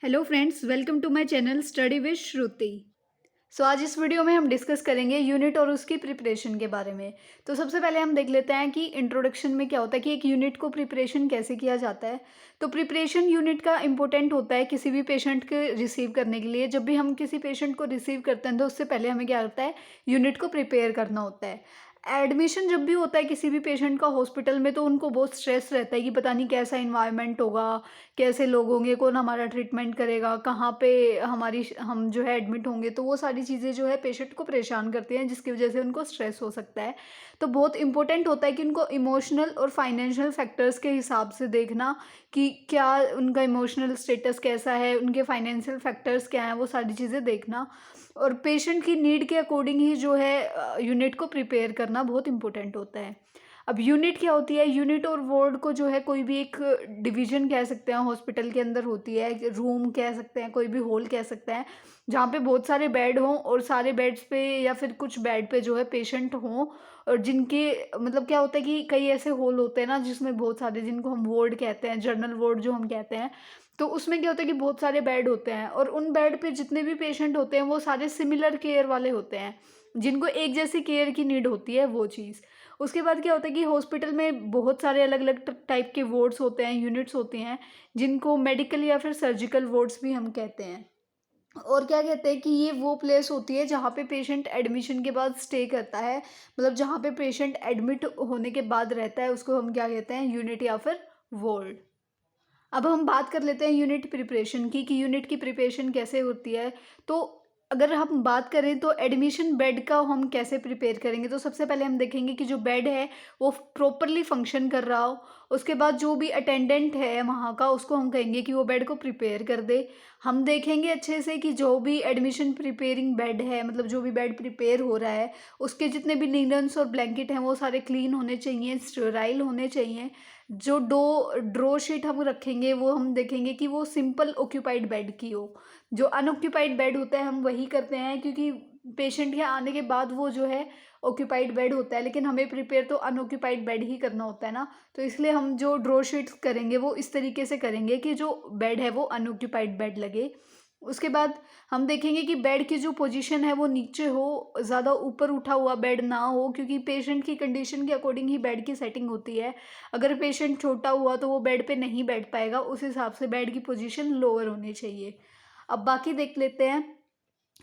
Hello friends, welcome to my channel study with Shruti. आज इस video में हम डिस्कस करेंगे यूनिट और उसकी प्रिपरेशन के बारे में। तो सबसे पहले हम देख लेते हैं कि इंट्रोडक्शन में क्या होता है कि एक यूनिट को प्रिपरेशन कैसे किया जाता है। तो प्रिपरेशन यूनिट का इम्पोर्टेंट होता है किसी भी पेशेंट के रिसीव करने के लिए। जब भी हम किसी पेशेंट को रिसीव करते हैं तो उससे पहले हमें क्या होता है, यूनिट को प्रिपेयर करना होता है। एडमिशन जब भी होता है किसी भी पेशेंट का हॉस्पिटल में, तो उनको बहुत स्ट्रेस रहता है कि पता नहीं कैसा इन्वायरमेंट होगा, कैसे लोग होंगे, कौन हमारा ट्रीटमेंट करेगा, कहाँ पे हम जो है एडमिट होंगे। तो वो सारी चीज़ें जो है पेशेंट को परेशान करती हैं, जिसकी वजह से उनको स्ट्रेस हो सकता है। तो बहुत इंपॉर्टेंट होता है कि उनको इमोशनल और फाइनेंशियल फैक्टर्स के हिसाब से देखना कि क्या उनका इमोशनल स्टेटस कैसा है, उनके फाइनेंशियल फैक्टर्स क्या हैं, वो सारी चीज़ें देखना। और पेशेंट की नीड के अकॉर्डिंग ही जो है यूनिट को प्रिपेयर करना बहुत इंपॉर्टेंट होता है। अब यूनिट क्या होती है? यूनिट और वार्ड को जो है कोई भी एक डिवीज़न कह सकते हैं, हॉस्पिटल के अंदर होती है, एक रूम कह सकते हैं, कोई भी हॉल कह सकते हैं, जहाँ पे बहुत सारे बेड हों और सारे बेड्स पे या फिर कुछ बेड पे जो है पेशेंट हों। और जिनके मतलब क्या होता है कि कई ऐसे हॉल होते हैं ना जिसमें बहुत सारे, जिनको हम वार्ड कहते हैं, जनरल वार्ड जो हम कहते हैं। तो उसमें क्या होता है कि बहुत सारे बेड होते हैं और उन बेड पे जितने भी पेशेंट होते हैं वो सारे सिमिलर केयर वाले होते हैं, जिनको एक जैसी केयर की नीड होती है, वो चीज़। उसके बाद क्या होता है कि हॉस्पिटल में बहुत सारे अलग-अलग टाइप के वार्ड्स होते हैं, यूनिट्स होती हैं, जिनको मेडिकल या फिर सर्जिकल वार्ड्स भी हम कहते हैं। और क्या कहते हैं कि ये वो प्लेस होती है जहाँ पे पेशेंट एडमिशन के बाद स्टे करता है, मतलब जहाँ पे पेशेंट एडमिट होने के बाद रहता है, उसको हम क्या कहते हैं, यूनिट या फिर वार्ड। अब हम बात कर लेते हैं यूनिट प्रिपरेशन की कि यूनिट की प्रिपरेशन कैसे होती है। तो अगर हम बात करें तो एडमिशन बेड का हम कैसे प्रिपेयर करेंगे, तो सबसे पहले हम देखेंगे कि जो बेड है वो प्रॉपरली फंक्शन कर रहा हो। उसके बाद जो भी अटेंडेंट है वहाँ का, उसको हम कहेंगे कि वो बेड को प्रिपेयर कर दे। हम देखेंगे अच्छे से कि जो भी एडमिशन प्रिपेयरिंग बेड है, मतलब जो भी बेड प्रिपेयर हो रहा है, उसके जितने भी लिनन्स और ब्लैंकेट हैं वो सारे क्लीन होने चाहिए, स्टेराइल होने चाहिए। जो ड्रो शीट हम रखेंगे वो हम देखेंगे कि वो सिंपल ऑक्यूपाइड बेड की हो। जो अनऑक्यूपाइड बेड होता है हम वही करते हैं, क्योंकि पेशेंट के आने के बाद वो जो है ऑक्यूपाइड बेड होता है, लेकिन हमें प्रिपेयर तो अनऑक्यूपाइड बेड ही करना होता है ना। तो इसलिए हम जो ड्रो शीट्स करेंगे वो इस तरीके से करेंगे कि जो बेड है वो अनऑक्यूपाइड बेड लगे। उसके बाद हम देखेंगे कि बेड की जो पोजीशन है वो नीचे हो, ज़्यादा ऊपर उठा हुआ बेड ना हो, क्योंकि पेशेंट की कंडीशन के अकॉर्डिंग ही बेड की सेटिंग होती है। अगर पेशेंट छोटा हुआ तो वो बेड पे नहीं बैठ पाएगा, उस हिसाब से बेड की पोजीशन लोअर होनी चाहिए। अब बाकी देख लेते हैं,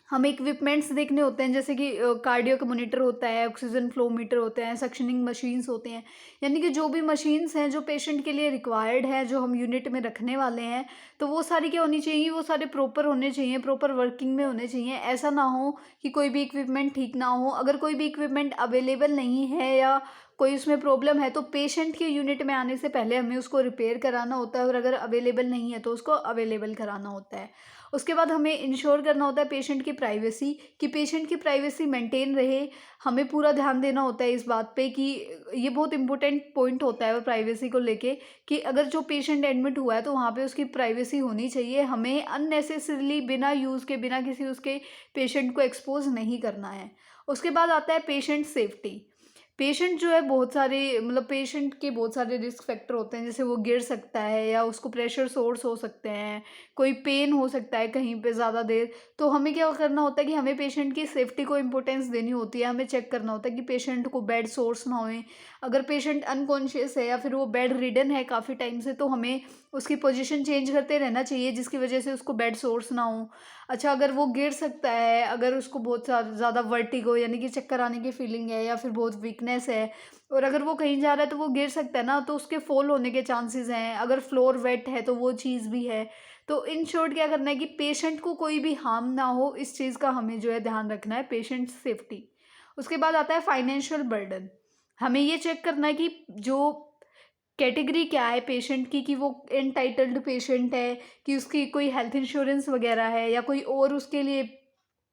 हमें इक्विपमेंट्स देखने होते हैं, जैसे कि कार्डियो का मॉनिटर होता है, ऑक्सीजन फ्लो मीटर होते हैं, सक्शनिंग मशीन्स होते हैं। यानी कि जो भी मशीन्स हैं जो पेशेंट के लिए रिक्वायर्ड है, जो हम यूनिट में रखने वाले हैं, तो वो सारी क्या होनी चाहिए, वो सारे प्रॉपर होने चाहिए, प्रॉपर वर्किंग में होने चाहिए। ऐसा ना हो कि कोई भी इक्विपमेंट ठीक ना हो। अगर कोई भी इक्विपमेंट अवेलेबल नहीं है या कोई उसमें प्रॉब्लम है, तो पेशेंट के यूनिट में आने से पहले हमें उसको रिपेयर कराना होता है, और अगर अवेलेबल नहीं है तो उसको अवेलेबल कराना होता है। उसके बाद हमें इंश्योर करना होता है पेशेंट की प्राइवेसी, कि पेशेंट की प्राइवेसी मेंटेन रहे। हमें पूरा ध्यान देना होता है इस बात पे कि ये बहुत इंपॉर्टेंट पॉइंट होता है प्राइवेसी को लेके, कि अगर जो पेशेंट एडमिट हुआ है तो वहाँ पे उसकी प्राइवेसी होनी चाहिए। हमें अननेसेसरीली बिना यूज़ के, बिना किसी उसके पेशेंट को एक्सपोज नहीं करना है। उसके बाद आता है पेशेंट सेफ्टी। पेशेंट जो है बहुत सारे, मतलब पेशेंट के बहुत सारे रिस्क फैक्टर होते हैं, जैसे वो गिर सकता है या उसको प्रेशर सोर्स हो सकते हैं, कोई पेन हो सकता है कहीं पे ज़्यादा देर। तो हमें क्या करना होता है कि हमें पेशेंट की सेफ्टी को इम्पोर्टेंस देनी होती है। हमें चेक करना होता है कि पेशेंट को बेड सोर्स ना होए। अगर पेशेंट अनकॉन्शियस है या फिर वो बेड रिडन है काफ़ी टाइम से, तो हमें उसकी पोजीशन चेंज करते रहना चाहिए, जिसकी वजह से उसको बेड सोर्स ना हो। अच्छा, अगर वो गिर सकता है, अगर उसको बहुत ज़्यादा वर्टिगो यानी कि चक्कर आने की फीलिंग है या फिर बहुत वीकनेस है, और अगर वो कहीं जा रहा है तो वो गिर सकता है ना, तो उसके फॉल होने के चांसेस हैं। अगर फ्लोर वेट है तो वो चीज़ भी है। तो इन शॉर्ट क्या करना है कि पेशेंट को कोई भी हार्म ना हो, इस चीज़ का हमें जो है ध्यान रखना है, पेशेंट सेफ्टी। उसके बाद आता है फाइनेंशियल बर्डन। हमें ये चेक करना है कि जो कैटेगरी क्या है पेशेंट की, कि वो एंटाइटल्ड पेशेंट है, कि उसकी कोई हेल्थ इंश्योरेंस वगैरह है, या कोई और उसके लिए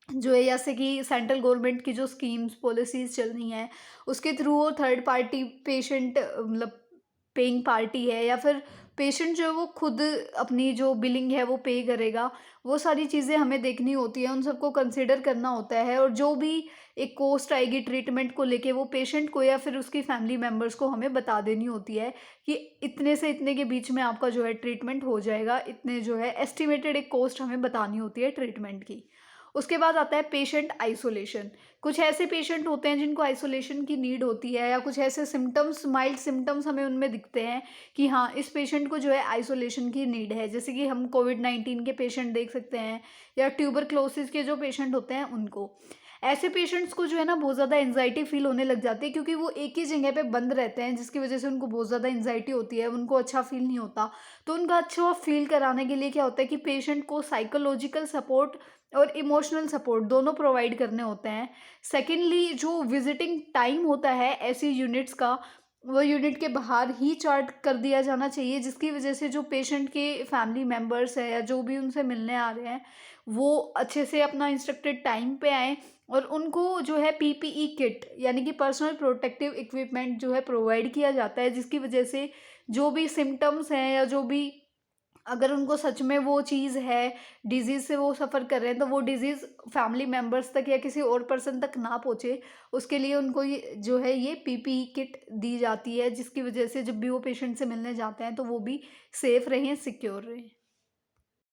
जो है, जैसे कि सेंट्रल गवर्नमेंट की जो स्कीम्स पॉलिसीज़ चल रही हैं, उसके थ्रू वो थर्ड पार्टी पेशेंट मतलब पेइंग पार्टी है, या फिर पेशेंट जो है वो खुद अपनी जो बिलिंग है वो पे करेगा। वो सारी चीज़ें हमें देखनी होती हैं, उन सबको कंसिडर करना होता है और जो भी एक कॉस्ट आएगी ट्रीटमेंट को लेके वो पेशेंट को या फिर उसकी फैमिली मेंबर्स को हमें बता देनी होती है कि इतने से इतने के बीच में आपका जो है ट्रीटमेंट हो जाएगा। इतने जो है एस्टिमेटेड एक कॉस्ट हमें बतानी होती है ट्रीटमेंट की। उसके बाद आता है पेशेंट आइसोलेशन। कुछ ऐसे पेशेंट होते हैं जिनको आइसोलेशन की नीड होती है या कुछ ऐसे सिम्टम्स, माइल्ड सिम्टम्स हमें उनमें दिखते हैं कि हाँ, इस पेशेंट को जो है आइसोलेशन की नीड है। जैसे कि हम कोविड-19 के पेशेंट देख सकते हैं या ट्यूबरक्लोसिस के जो पेशेंट होते हैं उनको। ऐसे पेशेंट्स को जो है ना बहुत ज़्यादा एंग्जायटी फ़ील होने लग जाती है क्योंकि वो एक ही जगह पे बंद रहते हैं, जिसकी वज़ह से उनको बहुत ज़्यादा एंग्जायटी होती है, उनको अच्छा फ़ील नहीं होता। तो उनका अच्छा फ़ील कराने के लिए क्या होता है कि पेशेंट को साइकोलॉजिकल सपोर्ट और इमोशनल सपोर्ट दोनों प्रोवाइड करने होते हैं। सेकेंडली, जो विज़िटिंग टाइम होता है ऐसी यूनिट्स का, वो यूनिट के बाहर ही चार्ट कर दिया जाना चाहिए, जिसकी वज़ह से जो पेशेंट के फैमिली मेंबर्स हैं या जो भी उनसे मिलने आ रहे हैं, वो अच्छे से अपना इंस्ट्रक्टेड टाइम पे आएँ और उनको जो है पीपीई किट यानी कि पर्सनल प्रोटेक्टिव इक्विपमेंट जो है प्रोवाइड किया जाता है, जिसकी वज़ह से जो भी सिम्पटम्स हैं या जो भी, अगर उनको सच में वो चीज़ है, डिज़ीज़ से वो सफ़र कर रहे हैं, तो वो डिज़ीज़ फैमिली मेंबर्स तक या किसी और पर्सन तक ना पहुँचे, उसके लिए उनको ये जो है ये पीपीई किट दी जाती है, जिसकी वज़ह से जब भी वो पेशेंट से मिलने जाते हैं, तो वो भी सेफ़ रहें, सिक्योर रहें।